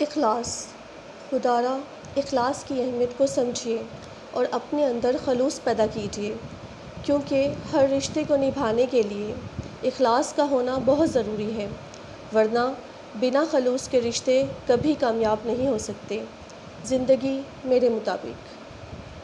इखलास। खुदारा इखलास की अहमियत को समझिए और अपने अंदर खलूस पैदा कीजिए, क्योंकि हर रिश्ते को निभाने के लिए इखलास का होना बहुत ज़रूरी है, वरना बिना खलूस के रिश्ते कभी कामयाब नहीं हो सकते। ज़िंदगी मेरे मुताबिक।